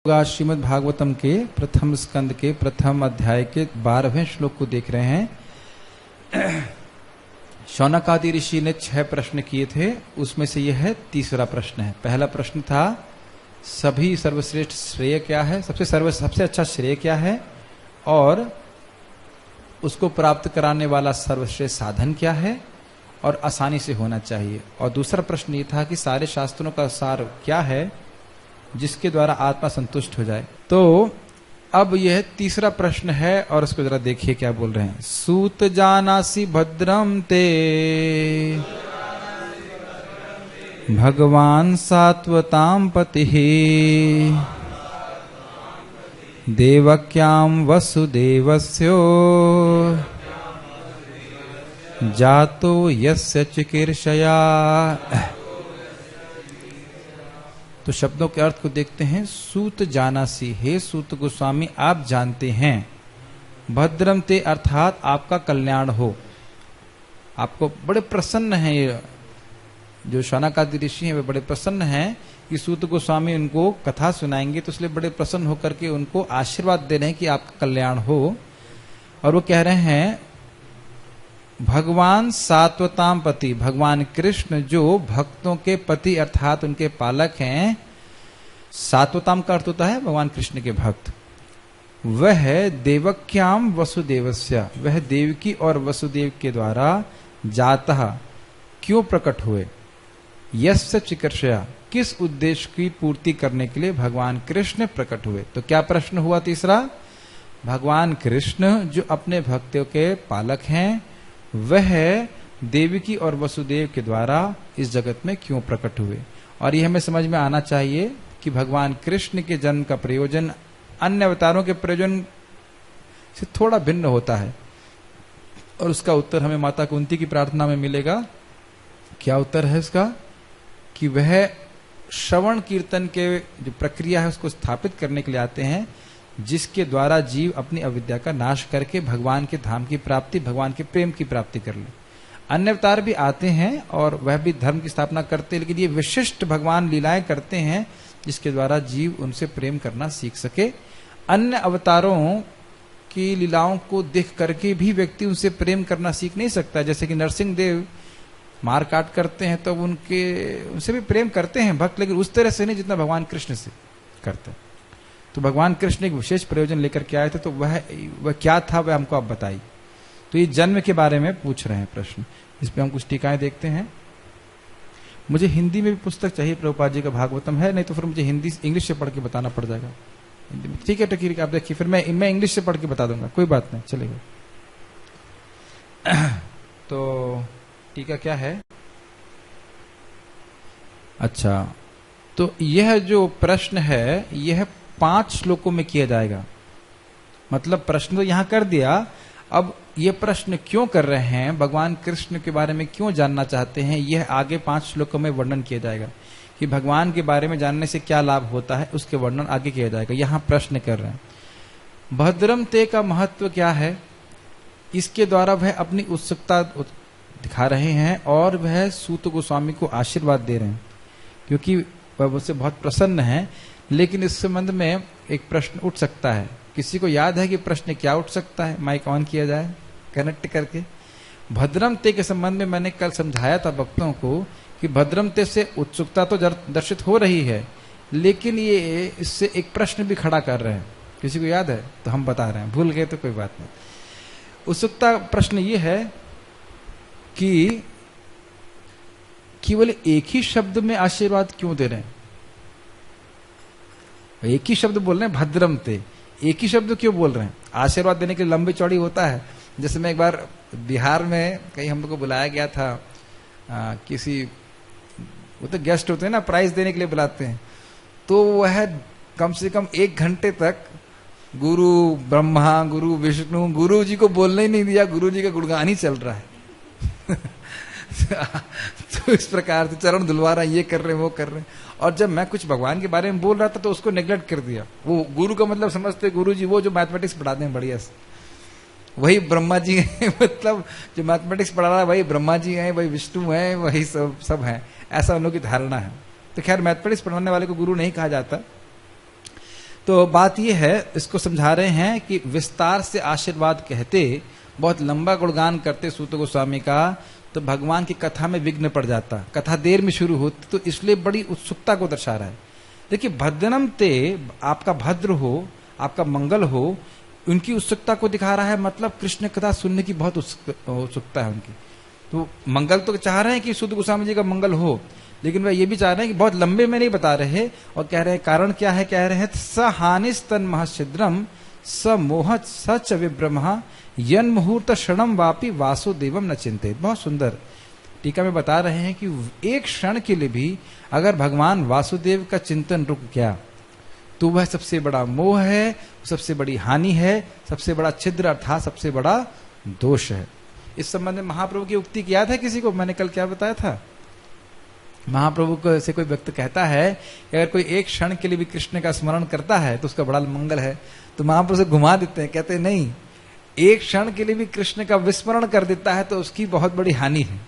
श्रीमद् भागवतम के प्रथम स्कंद के प्रथम अध्याय के 12वें श्लोक को देख रहे हैं। शौनकादि ऋषि ने 6 प्रश्न किए थे, उसमें से यह है तीसरा प्रश्न है। पहला प्रश्न था सभी सर्वश्रेष्ठ श्रेय क्या है, सबसे अच्छा श्रेय क्या है और उसको प्राप्त कराने वाला सर्वश्रेष्ठ साधन क्या है और आसानी से होना चाहिए। और दूसरा प्रश्न ये था कि सारे शास्त्रों का सार क्या है जिसके द्वारा आत्मा संतुष्ट हो जाए। तो अब यह तीसरा प्रश्न है और उसको जरा देखिए क्या बोल रहे हैं। सूत जानासि भद्रम ते भगवान सात्वतां पतिः देवक्यां वसुदेवस्यो जातो यस्य चिकीर्षया। तो शब्दों के अर्थ को देखते हैं। सूत जानासी, हे सूत गोस्वामी आप जानते हैं, भद्रम ते अर्थात आपका कल्याण हो। आपको बड़े प्रसन्न हैं, ये जो शौनकादि ऋषि हैं वे बड़े प्रसन्न हैं कि सूत गोस्वामी उनको कथा सुनाएंगे, तो इसलिए बड़े प्रसन्न होकर के उनको आशीर्वाद दे रहे हैं कि आपका कल्याण हो। और वो कह रहे हैं भगवान सात्वताम पति, भगवान कृष्ण जो भक्तों के पति अर्थात उनके पालक हैं। सात्वताम का अर्थ होता है भगवान कृष्ण के भक्त। वह देवक्याम वसुदेवस्य, वह देवकी और वसुदेव के द्वारा जातः क्यों प्रकट हुए, यस्य चिकीर्षया किस उद्देश्य की पूर्ति करने के लिए भगवान कृष्ण प्रकट हुए। तो क्या प्रश्न हुआ तीसरा, भगवान कृष्ण जो अपने भक्तों के पालक हैं वह देवकी और वसुदेव के द्वारा इस जगत में क्यों प्रकट हुए। और यह हमें समझ में आना चाहिए कि भगवान कृष्ण के जन्म का प्रयोजन अन्य अवतारों के प्रयोजन से थोड़ा भिन्न होता है। और उसका उत्तर हमें माता कुंती की प्रार्थना में मिलेगा। क्या उत्तर है इसका, कि वह श्रवण कीर्तन के जो प्रक्रिया है उसको स्थापित करने के लिए आते हैं, जिसके द्वारा जीव अपनी अविद्या का नाश करके भगवान के धाम की प्राप्ति, भगवान के प्रेम की प्राप्ति कर ले। अन्य अवतार भी आते हैं और वह भी धर्म की स्थापना करते हैं, लेकिन ये विशिष्ट भगवान लीलाएं करते हैं जिसके द्वारा जीव उनसे प्रेम करना सीख सके। अन्य अवतारों की लीलाओं को देख करके भी व्यक्ति उनसे प्रेम करना सीख नहीं सकता। जैसे कि नरसिंह देव मार काट करते हैं तो उनसे भी प्रेम करते हैं भक्त, लेकिन उस तरह से नहीं जितना भगवान कृष्ण से करते हैं। तो भगवान कृष्ण एक विशेष प्रयोजन लेकर के आए थे, तो वह क्या था वह हमको आप बताइए। तो ये जन्म के बारे में पूछ रहे हैं प्रश्न। इस पे हम कुछ टीकाएं देखते हैं। मुझे हिंदी में भी पुस्तक चाहिए, प्रभुपाद जी का भागवतम है, नहीं तो फिर मुझे हिंदी इंग्लिश से पढ़ के बताना पड़ जाएगा। ठीक है ठीक है, आप देखिए, फिर मैं इंग्लिश से पढ़ के बता दूंगा, कोई बात नहीं, चलेगा। तो टीका क्या है, अच्छा, तो यह जो प्रश्न है यह 5 श्लोकों में किया जाएगा। मतलब प्रश्न तो यहां कर दिया, अब ये प्रश्न क्यों कर रहे हैं, भगवान कृष्ण के बारे में क्यों जानना चाहते हैं, यह आगे 5 श्लोकों में वर्णन किया जाएगा कि भगवान के बारे में जानने से क्या लाभ होता है, उसके वर्णन आगे किया जाएगा। यहां प्रश्न कर रहे हैं भद्रम ते का महत्व क्या है, इसके द्वारा वह अपनी उत्सुकता दिखा रहे हैं और वह सूत गोस्वामी को आशीर्वाद दे रहे हैं क्योंकि वह उससे बहुत प्रसन्न है। लेकिन इस संबंध में एक प्रश्न उठ सकता है। किसी को याद है कि प्रश्न क्या उठ सकता है? माइक ऑन किया जाए कनेक्ट करके। भद्रम ते के संबंध में मैंने कल समझाया था भक्तों को कि भद्रम ते से उत्सुकता तो दर्शित हो रही है, लेकिन ये इससे एक प्रश्न भी खड़ा कर रहे हैं। किसी को याद है तो हम बता रहे हैं, भूल गए तो कोई बात नहीं। उत्सुकता प्रश्न ये है कि केवल एक ही शब्द में आशीर्वाद क्यों दे रहे हैं? एक ही शब्द बोल रहे हैं भद्रम ते, एक ही शब्द क्यों बोल रहे हैं? आशीर्वाद देने के लिए लंबी चौड़ी होता है। जैसे मैं एक बार बिहार में कहीं हम लोग को बुलाया गया था, किसी वो तो गेस्ट होते हैं ना, प्राइज देने के लिए बुलाते हैं, तो वह कम से कम 1 घंटे तक गुरु ब्रह्मा, गुरु विष्णु, गुरु जी को बोलने ही नहीं दिया, गुरु जी का गुणगान ही चल रहा है। तो इस प्रकार से चरण धुलवा रहा है, ये कर रहे हैं वो कर रहे हैं। और जब मैं कुछ भगवान के बारे में बोल रहा था तो उसको नेग्लेक्ट कर दिया। वो गुरु का मतलब समझते गुरु जी वो जो मैथमेटिक्स पढ़ाते हैं बढ़िया से, वही ब्रह्मा जी हैं। मतलब जो मैथमेटिक्स पढ़ा रहा है वही ब्रह्मा जी हैं, वही विष्णु हैं, वही सब हैं, ऐसा उन लोगों की धारणा है। तो खैर मैथमेटिक्स पढ़ाने वाले को गुरु नहीं कहा जाता। तो बात यह है, इसको समझा रहे हैं कि विस्तार से आशीर्वाद कहते, बहुत लंबा गुणगान करते सूत गोस्वामी का, तो भगवान की कथा में विघ्न पड़ जाता, कथा देर में शुरू होती, तो इसलिए बड़ी उत्सुकता को दर्शा रहा है। देखिए भद्रनम ते, आपका भद्र हो, आपका मंगल हो, उनकी उत्सुकता को दिखा रहा है, मतलब कृष्ण कथा सुनने की बहुत उत्सुकता है उनकी। तो मंगल तो चाह रहे हैं कि सूत गोस्वामी जी का मंगल हो, लेकिन वह ये भी चाह रहे हैं कि बहुत लंबे में नहीं बता रहे, और कह रहे हैं कारण क्या है, कह रहे हैं स हानिस्तन महच्छिद्रम स मोह सच विभ्रम यन मुहूर्त क्षणम वापि वासुदेवम न चिंतित। बहुत सुंदर टीका में बता रहे हैं कि एक क्षण के लिए भी अगर भगवान वासुदेव का चिंतन रुक गया तो वह सबसे बड़ा मोह है, सबसे बड़ी हानि है, सबसे बड़ा छिद्र अर्थात सबसे बड़ा दोष है। इस संबंध में महाप्रभु की उक्ति याद है किसी को? मैंने कल क्या बताया था, महाप्रभु को से कोई व्यक्ति कहता है कि अगर कोई एक क्षण के लिए भी कृष्ण का स्मरण करता है तो उसका बड़ा मंगल है, तो महाप्रभु से घुमा देते हैं, कहते हैं नहीं, एक क्षण के लिए भी कृष्ण का विस्मरण कर देता है तो उसकी बहुत बड़ी हानि है।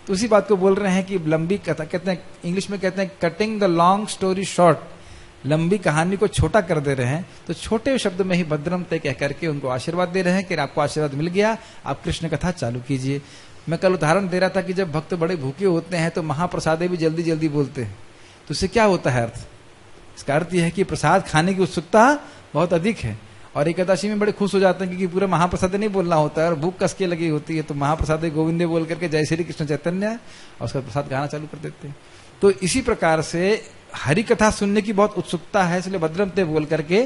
तो उसी बात को बोल रहे हैं कि लंबी कथा, कहते हैं इंग्लिश में कहते हैं cutting the long story short, लंबी कहानी को छोटा कर दे रहे हैं। तो छोटे शब्द में ही भद्रम तय कह करके उनको आशीर्वाद दे रहे हैं कि आपको आशीर्वाद मिल गया, आप कृष्ण कथा चालू कीजिए। मैं कल उदाहरण दे रहा था कि जब भक्त बड़े भूखे होते हैं तो महाप्रसादे भी जल्दी जल्दी बोलते हैं, तो इससे क्या होता है अर्थ? इसका अर्थ यह है कि प्रसाद खाने की उत्सुकता बहुत अधिक है, और एकादशी में बड़े खुश हो जाते हैं क्योंकि पूरा महाप्रसाद नहीं बोलना होता है और भूख कस के लगी होती है, तो महाप्रसाद गोविंदे बोल करके जय श्री कृष्ण चैतन्य और उसका प्रसाद खाना चालू कर देते हैं। तो इसी प्रकार से हरि कथा सुनने की बहुत उत्सुकता है, इसलिए भद्रम ते बोल करके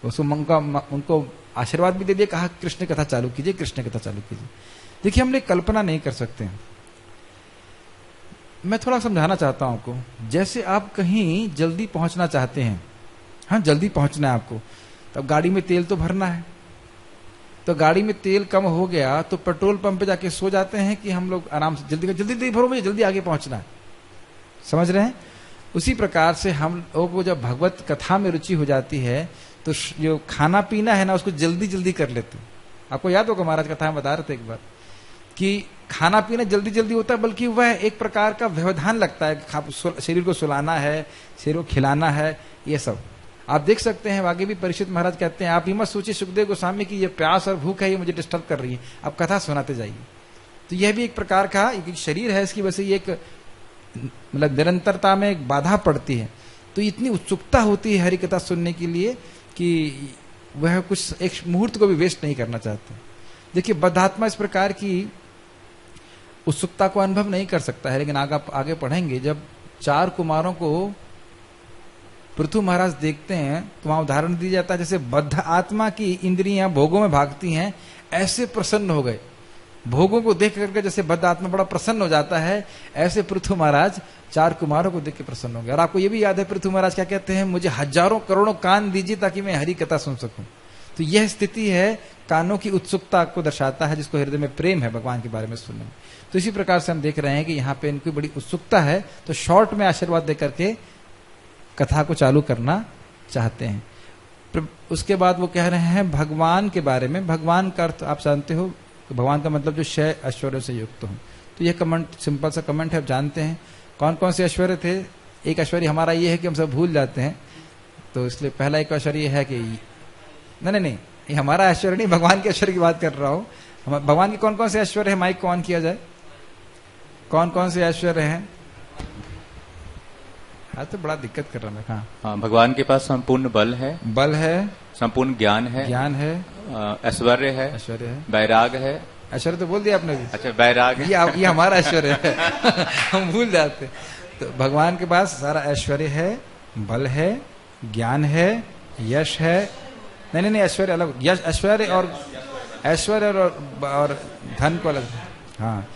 उनको आशीर्वाद भी दे दिया, कहा कृष्ण कथा चालू कीजिए, कृष्ण कथा चालू कीजिए। देखिए हम लोग कल्पना नहीं कर सकते हैं, मैं थोड़ा समझाना चाहता हूं आपको। जैसे आप कहीं जल्दी पहुंचना चाहते हैं, हाँ जल्दी पहुंचना है आपको, तब गाड़ी में तेल तो भरना है, तो गाड़ी में तेल कम हो गया तो पेट्रोल पंप पे जाके सो जाते हैं कि हम लोग आराम से जल्दी जल्दी भरो, मुझे जल्दी आगे पहुंचना है, समझ रहे हैं? उसी प्रकार से हम लोगों को जब भगवत कथा में रुचि हो जाती है तो जो खाना पीना है ना उसको जल्दी जल्दी कर लेते हैं। आपको याद होगा महाराज कथा में बता रहे थे एक बार कि खाना पीना जल्दी जल्दी होता है, बल्कि वह एक प्रकार का व्यवधान लगता है, शरीर को सुलाना है, शरीर को खिलाना है, ये सब आप देख सकते हैं। आगे भी परीक्षित महाराज कहते हैं आप ही मत सोचिए सुखदेव गोस्वामी की ये प्यास और भूख है ये मुझे डिस्टर्ब कर रही है, आप कथा सुनाते जाइए। तो यह भी एक प्रकार का एक शरीर है, इसकी वजह से ये एक मतलब निरंतरता में एक बाधा पड़ती है। तो इतनी उत्सुकता होती है हरि कथा सुनने के लिए कि वह कुछ एक मुहूर्त को भी वेस्ट नहीं करना चाहते। देखिए बद्धात्मा इस प्रकार की उत्सुकता को अनुभव नहीं कर सकता है, लेकिन आगे पढ़ेंगे जब 4 कुमारों को पृथु महाराज देखते हैं तो वहां उदाहरण दिया जाता है जैसे बद्ध आत्मा की इंद्रियां भोगों में भागती हैं, ऐसे प्रसन्न हो गए। भोगों को देख करके जैसे बद्ध आत्मा बड़ा प्रसन्न हो जाता है, ऐसे पृथु महाराज 4 कुमारों को देख के प्रसन्न हो गए। और आपको ये भी याद है पृथु महाराज क्या कहते हैं, मुझे हजारों करोड़ों कान दीजिए ताकि मैं हरि कथा सुन सकूं। तो यह स्थिति है कानों की उत्सुकता को दर्शाता है, जिसको हृदय में प्रेम है भगवान के बारे में सुनने में। तो इसी प्रकार से हम देख रहे हैं कि यहाँ पे इनकी बड़ी उत्सुकता है, तो शॉर्ट में आशीर्वाद देकर के कथा को चालू करना चाहते हैं। उसके बाद वो कह रहे हैं भगवान के बारे में। भगवान का अर्थ आप जानते हो, भगवान का मतलब जो 6 ऐश्वर्य से युक्त हो। तो यह कमेंट सिंपल सा कमेंट है, आप जानते हैं कौन कौन से ऐश्वर्य थे। एक ऐश्वर्य हमारा ये है कि हम सब भूल जाते हैं, तो इसलिए पहला एक ऐश्वर्य है कि नहीं ये हमारा ऐश्वर्य नहीं, भगवान के ऐश्वर्य की बात कर रहा हूं। भगवान के कौन कौन से ऐश्वर्य है, माइक को ऑन किया जाए, कौन कौन से ऐश्वर्य हैं? आज तो बड़ा दिक्कत कर रहा मैं। हाँ, भगवान के पास संपूर्ण बल है, संपूर्ण ज्ञान है, ऐश्वर्य है, वैराग है। ऐश्वर्य तो बोल दिया आपने भी। अच्छा वैराग है, ये हमारा ऐश्वर्य है हम भूल जाते। तो भगवान के पास सारा ऐश्वर्य है, बल है, ज्ञान है, यश है। नहीं ऐश्वर्य अलग, यश ऐश्वर्य और धन को अलग। हाँ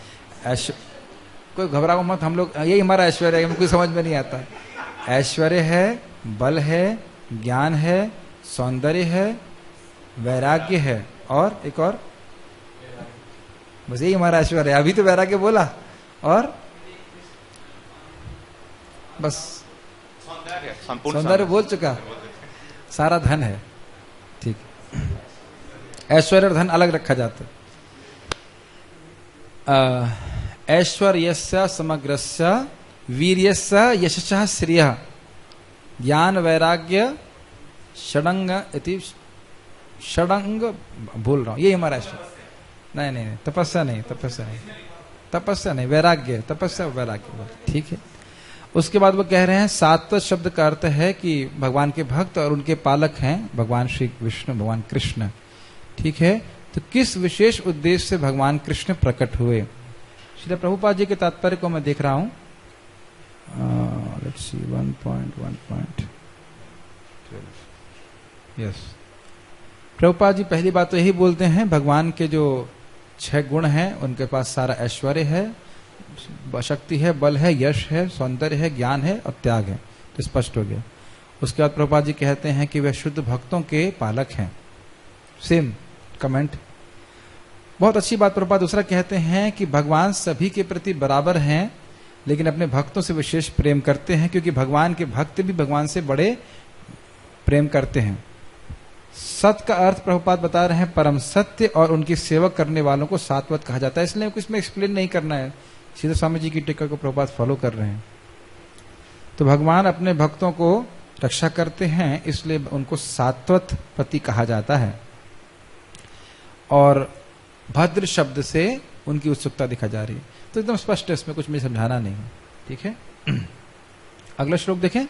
कोई घबराओ मत, हम लोग यही हमारा ऐश्वर्य है, हमको समझ में नहीं आता। ऐश्वर्य है, बल है, ज्ञान है, सौंदर्य है, वैराग्य है, और एक और बस यही हमारा ऐश्वर्य है। अभी तो वैराग्य बोला और बस सौंदर्य बोल चुका, सारा धन है। ठीक, ऐश्वर्य और धन अलग रखा जाता है। ऐश्वर्यस्य समग्रस्य वीर्यस्य यशः श्रियः ज्ञान वैराग्य षडंग इति, षडंग भूल रहा हूं, ये हमारा नहीं नहीं तपस्या नहीं, तपस्या नहीं, तपस्या नहीं, वैराग्य, तपस्या वैराग्य, ठीक है। उसके बाद वो कह रहे हैं सात्वत शब्द का अर्थ है कि भगवान के भक्त और उनके पालक हैं भगवान श्री विष्णु, भगवान कृष्ण, ठीक है। तो किस विशेष उद्देश्य से भगवान कृष्ण प्रकट हुए? श्री प्रभुपाद जी के तात्पर्य को मैं देख रहा हूं, let's see 1.1. Yes, Prabhupada ji पहली बात तो यही बोलते हैं भगवान के जो 6 गुण हैं, उनके पास सारा ऐश्वर्य है, शक्ति है, बल है, यश है, सौंदर्य है, ज्ञान है और त्याग है, तो स्पष्ट हो गया। उसके बाद प्रभुपाद जी कहते हैं कि वे शुद्ध भक्तों के पालक हैं। सेम कमेंट, बहुत अच्छी बात प्रभुपाद। दूसरा कहते हैं कि भगवान सभी के प्रति बराबर हैं, लेकिन अपने भक्तों से विशेष प्रेम करते हैं, क्योंकि भगवान के भक्त भी भगवान से बड़े प्रेम करते हैं। सत का अर्थ प्रभुपाद बता रहे हैं परम सत्य, और उनकी सेवा करने वालों को सात्वत कहा जाता है। इसलिए कुछ में एक्सप्लेन नहीं करना है, सीधे स्वामी जी की टीका को प्रभुपाद फॉलो कर रहे हैं। तो भगवान अपने भक्तों को रक्षा करते हैं, इसलिए उनको सात्वत पति कहा जाता है। और भद्र शब्द से उनकी उत्सुकता दिखा जा रही है। तो एकदम स्पष्ट है, इसमें कुछ मुझे समझाना नहीं है, ठीक है। अगला श्लोक देखें।